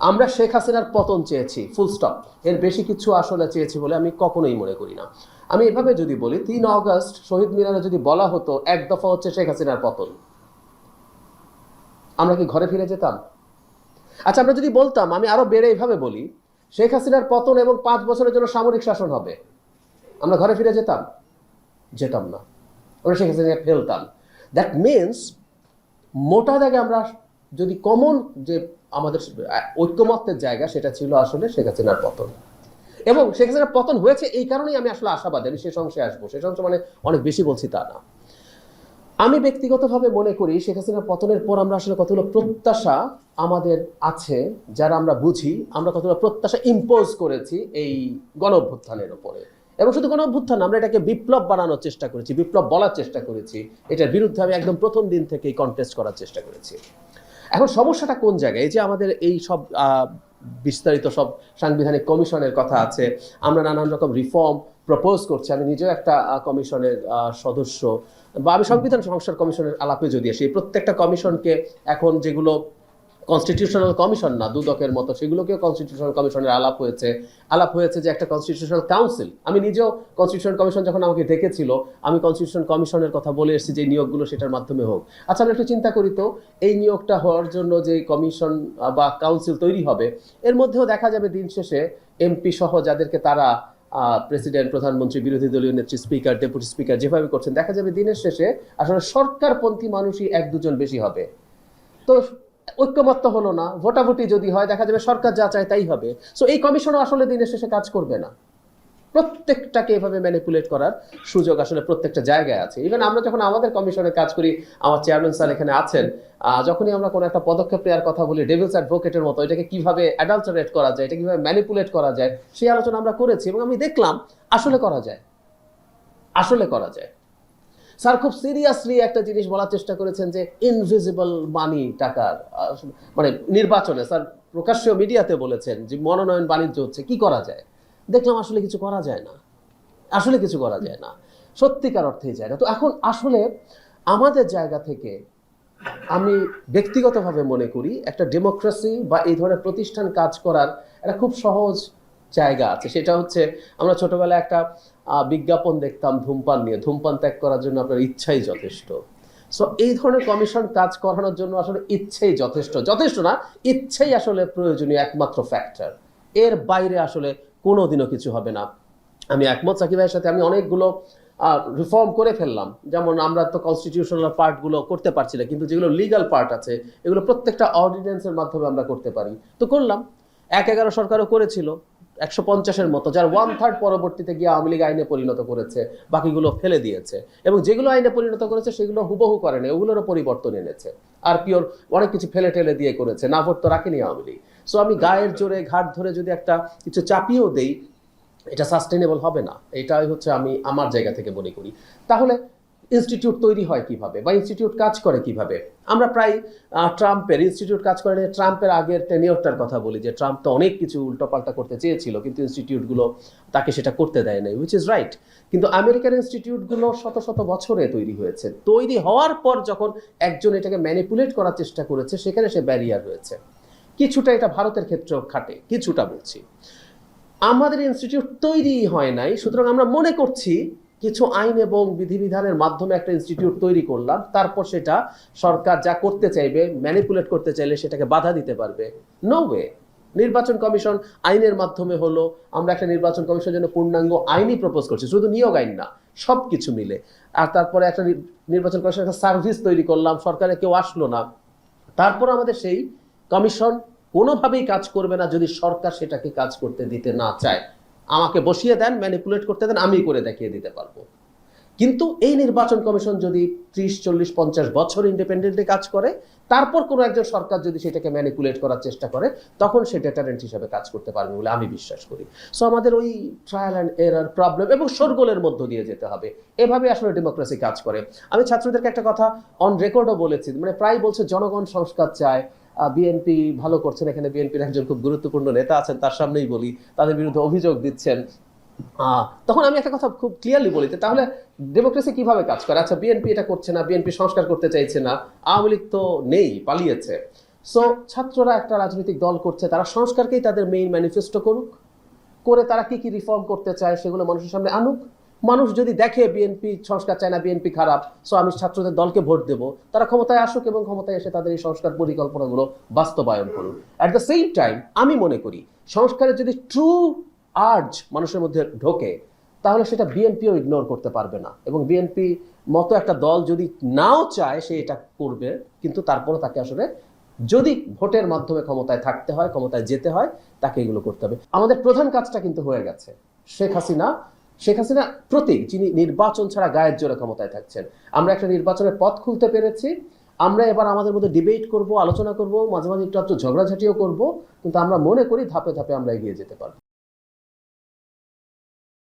আমরা শেখ হাসিনার পতন চেয়েছি, ফুল স্টপ। এর বেশি কিছু আসলে চেয়েছি বলে আমি কখনোই মনে করি না। আমি এভাবে যদি বলি, 3 অগস্ট শহীদ মিনারে যদি বলা হতো এক দফা হচ্ছে শেখ হাসিনার পতন, আমরা কি ঘরে ফিরে যেতাম? আচ্ছা, আমরা যদি বলতাম, আমি আরো বেড়ে এইভাবে বলি, শেখ হাসিনার পতন এবং 5 বছরের জন্য সামরিক শাসন হবে, আমরা ঘরে ফিরে যেতাম? যেতাম না, আমরা শেখ হাসিনাকে ফেলতাম। দ্যাট মিনস মোটা দাগে আমরা যদি কমন যে আমাদের ঐক্যমত্যের জায়গা, সেটা ছিল আসলে শেখ হাসিনার পতন। এবং শেখ হাসিনার পতন হয়েছে এই কারণেই আমি আসলে আশাবাদী। আমি শেষ অংশে আসবো, শেষ অংশ মানে অনেক বেশি বলছি তা না। আমি ব্যক্তিগতভাবে মনে করি শেখ হাসিনার পতনের পর আমরা আসলে কতগুলো প্রত্যাশা আমাদের আছে, যারা আমরা বুঝি, আমরা কতগুলো প্রত্যাশা ইম্পোজ করেছি এই গণ অভ্যুত্থানের উপরে। এবং শুধু গণ অভ্যুত্থান, আমরা এটাকে বিপ্লব বানানোর চেষ্টা করেছি, বিপ্লব বলার চেষ্টা করেছি, এটার বিরুদ্ধে আমি একদম প্রথম দিন থেকেই কন্টেস্ট করার চেষ্টা করেছি। এখন সমস্যাটা কোন জায়গায়? এই যে আমাদের এই সব বিস্তারিত সব সাংবিধানিক কমিশনের কথা আছে, আমরা নানান রকম রিফর্ম প্রপোজ করছি, আমি নিজেও একটা কমিশনের সদস্য, বা আমি সংবিধান সংস্কার কমিশনের আলাপে যদি আসি, প্রত্যেকটা কমিশনকে এখন যেগুলো কনস্টিটিউশনাল কমিশন না, দুদকের মতো, সেগুলোকেও কনস্টিটিউশনাল কমিশনের আলাপ হয়েছে যে একটা কনস্টিটিউশনাল কাউন্সিল। আমি নিজেও কনস্টিটিউশন কমিশন যখন আমাকে ডেকেছিল, আমি কনস্টিটিউশন কমিশনের কথা বলে এসেছি যে নিয়োগগুলো সেটার মাধ্যমে হোক। আচ্ছা, আমরা একটু চিন্তা করি তো, এই নিয়োগটা হওয়ার জন্য যে কমিশন বা কাউন্সিল তৈরি হবে, এর মধ্যেও দেখা যাবে দিন শেষে এমপি সহ যাদেরকে তারা প্রেসিডেন্ট, প্রধানমন্ত্রী, বিরোধী দলীয় নেত্রী, স্পিকার, ডেপুটি স্পিকার যেভাবে করছেন, দেখা যাবে দিনের শেষে আসলে সরকারপন্থী মানুষই 1-2 জন বেশি হবে। তো ঐক্যমত্য হলো না, ভোটাভুটি যদি হয়, দেখা যাবে সরকার যা চায় তাই হবে। সো এই কমিশনও আসলে দিনের শেষে কাজ করবে না। প্রত্যেকটাকে এভাবে ম্যানিপুলেট করার সুযোগ আসলে প্রত্যেকটা জায়গায় আছে। ইভেন আমরা যখন আমাদের কমিশনে কাজ করি, আমার চেয়ারম্যান স্যার এখানে আছেন, যখনই আমরা কোনো একটা পদক্ষেপ নেওয়ার কথা বলি, ডেভিলস অ্যাডভোকেটের মতো, এটাকে কিভাবে অ্যাডাল্টারেট করা যায়, এটা কিভাবে ম্যানিপুলেট করা যায়, সেই আলোচনা আমরা করেছি এবং আমি দেখলাম আসলে করা যায়, আসলে করা যায়। স্যার খুব সিরিয়াসলি একটা জিনিস বলার চেষ্টা করেছেন যে ইনভিজিবল মানি, টাকার মানে নির্বাচনে স্যার প্রকাশ্য মিডিয়াতে বলেছেন যে মনোনয়ন বাণিজ্য হচ্ছে, কি করা যায়? দেখলাম আসলে কিছু করা যায় না, আসলে কিছু করা যায় না, সত্যিকার অর্থেই যায় না। তো এখন আসলে আমাদের জায়গা থেকে আমি ব্যক্তিগতভাবে মনে করি একটা ডেমোক্রেসি বা এই ধরনের প্রতিষ্ঠান কাজ করার একটা খুব সহজ জায়গা আছে। সেটা হচ্ছে, আমরা ছোটবেলায় একটা বিজ্ঞাপন দেখতাম ধূমপান নিয়ে, ধূমপান ত্যাগ করার জন্য আপনার ইচ্ছাই যথেষ্ট। সো এই ধরনের কমিশন কাজ করানোর জন্য আসলে ইচ্ছেই যথেষ্ট, যথেষ্ট না, ইচ্ছেই আসলে প্রয়োজনীয় একমাত্র ফ্যাক্টর। এর বাইরে আসলে কোনোদিনও কিছু হবে না। আমি একমত সাকিব ভাইয়ের সাথে। আমি অনেকগুলো রিফর্ম করে ফেললাম, যেমন আমরা তো কনস্টিটিউশনাল পার্টগুলো করতে পারছি না, কিন্তু যেগুলো লিগাল পার্ট আছে এগুলো প্রত্যেকটা অর্ডিন্যান্সের মাধ্যমে আমরা করতে পারি, তো করলাম। 1/11 সরকারও করেছিল 150-এর মতো, যার 1/3 পরবর্তীতে গিয়ে আওয়ামী লীগ আইনে পরিণত করেছে, বাকিগুলো ফেলে দিয়েছে। এবং যেগুলো আইনে পরিণত করেছে সেগুলো হুবহু করেনি, ওগুলোরও পরিবর্তন এনেছে। আর পিওর অনেক কিছু ফেলে টেলে দিয়ে করেছে, না ভোট তো রাখেনি আওয়ামী লীগ। সো আমি গায়ের জোরে ঘাট ধরে যদি একটা কিছু চাপিয়েও দেই, এটা সাস্টেনেবল হবে না। এটাই হচ্ছে আমি আমার জায়গা থেকে মনে করি। তাহলে ইনস্টিটিউট তৈরি হয় কিভাবে, বা ইনস্টিটিউট কাজ করে কিভাবে? আমরা প্রায় ট্রাম্পের ইনস্টিটিউট কাজ করে, ট্রাম্পের আগের টেনিয়রটার কথা বলি, যে ট্রাম্প তো অনেক কিছু উল্টোপাল্টা করতে চেয়েছিল, কিন্তু ইনস্টিটিউটগুলো তাকে সেটা করতে দেয় নাই, হুইচ ইজ রাইট। কিন্তু আমেরিকার ইনস্টিটিউটগুলো শত শত বছরে তৈরি হয়েছে, তৈরি হওয়ার পর যখন একজন এটাকে ম্যানিপুলেট করার চেষ্টা করেছে, সেখানে সে ব্যারিয়ার হয়েছে। কিছুটা এটা ভারতের ক্ষেত্রেও খাটে, কিছুটা বলছি। আমাদের ইনস্টিটিউট তৈরি হয় নাই, সুতরাং আমরা মনে করছি কিছু আইন এবং বিধিবিধানের মাধ্যমে একটা ইনস্টিটিউট তৈরি করলাম, তারপর সেটা সরকার যা করতে চাইবে, ম্যানিপুলেট করতে চাইলে সেটাকে বাধা দিতে পারবে। No way. নির্বাচন কমিশন আইনের মাধ্যমে হলো, আমরা একটা নির্বাচন কমিশনের জন্য পূর্ণাঙ্গ আইনই প্রপোজ করছি, শুধু নিয়োগ আইন না, সব কিছু মিলে। আর তারপরে একটা নির্বাচন কমিশন একটা সার্ভিস তৈরি করলাম, সরকারে কেউ আসলো না, তারপর আমাদের সেই কমিশন কোনোভাবেই কাজ করবে না যদি সরকার সেটাকে কাজ করতে দিতে না চায়। আমাকে বসিয়ে দেন, ম্যানিপুলেট করতে দেন, আমি করে দেখিয়ে দিতে পারবো। কিন্তু এই নির্বাচন কমিশন যদি 30, 40, 50 বছর ইন্ডিপেন্ডেন্টলি কাজ করে, তারপর কোনো একজন সরকার যদি সেটাকে ম্যানিপুলেট করার চেষ্টা করে, তখন সে ডেটারেন্ট হিসেবে কাজ করতে পারবে বলে আমি বিশ্বাস করি। সো আমাদের ওই ট্রায়াল অ্যান্ড এরার প্রবলেম এবং শোরগোলের মধ্য দিয়ে যেতে হবে, এভাবে আসলে ডেমোক্রেসি কাজ করে। আমি ছাত্রদেরকে একটা কথা অন রেকর্ডও বলেছি, মানে প্রায় বলছে জনগণ সংস্কার চায়, বিএনপি ভালো করছেন, এখানে বিএনপির একজন খুব গুরুত্বপূর্ণ নেতা আছেন, তার সামনেই বলি, তাদের বিরুদ্ধে অভিযোগ দিচ্ছেন। তখন আমি একটা কথা খুব ক্লিয়ারলি বলি, তাহলে ডেমোক্রেসি কিভাবে কাজ করে? আচ্ছা, বিএনপি এটা করছে না, বিএনপি সংস্কার করতে চাইছে না, আওয়ামী লীগ তো নেই, পালিয়েছে। সো ছাত্ররা একটা রাজনৈতিক দল করছে, তারা সংস্কারকেই তাদের মেইন ম্যানিফেস্টো করুক, করে তারা কি কি রিফর্ম করতে চায় সেগুলো মানুষের সামনে আনুক। মানুষ যদি দেখে বিএনপি সংস্কার চায় না, বিএনপি খারাপ, সো আমি ছাত্রদের দলকে ভোট দেব, তারা ক্ষমতায় আসুক এবং ক্ষমতায় এসে তাদের এই সংস্কার পরিকল্পনাগুলো বাস্তবায়ন করুক। অ্যাট দ্য সেম টাইম আমি মনে করি সংস্কারের যদি ট্রু আর্জ মানুষের মধ্যে ঢোকে, তাহলে সেটা বিএনপিও ইগনোর করতে পারবে না, এবং বিএনপি মতো একটা দল যদি নাও চায় সে এটা করবে, কিন্তু তারপরে তাকে আসলে যদি ভোটের মাধ্যমে ক্ষমতায় থাকতে হয়, ক্ষমতায় যেতে হয়, তাকে এগুলো করতে হবে। আমাদের প্রধান কাজটা কিন্তু হয়ে গেছে। শেখ হাসিনা প্রতীক, যিনি নির্বাচন ছাড়া গায়ের জোরে ক্ষমতায় থাকছেন। আমরা একটা নির্বাচনের পথ খুলতে পেরেছি। আমরা এবার আমাদের মধ্যে ডিবেট করব, আলোচনা করব, মাঝে মাঝে একটু ঝগড়াঝাটিও করব, কিন্তু আমরা মনে করি ধাপে ধাপে আমরা এগিয়ে যেতে পারবো।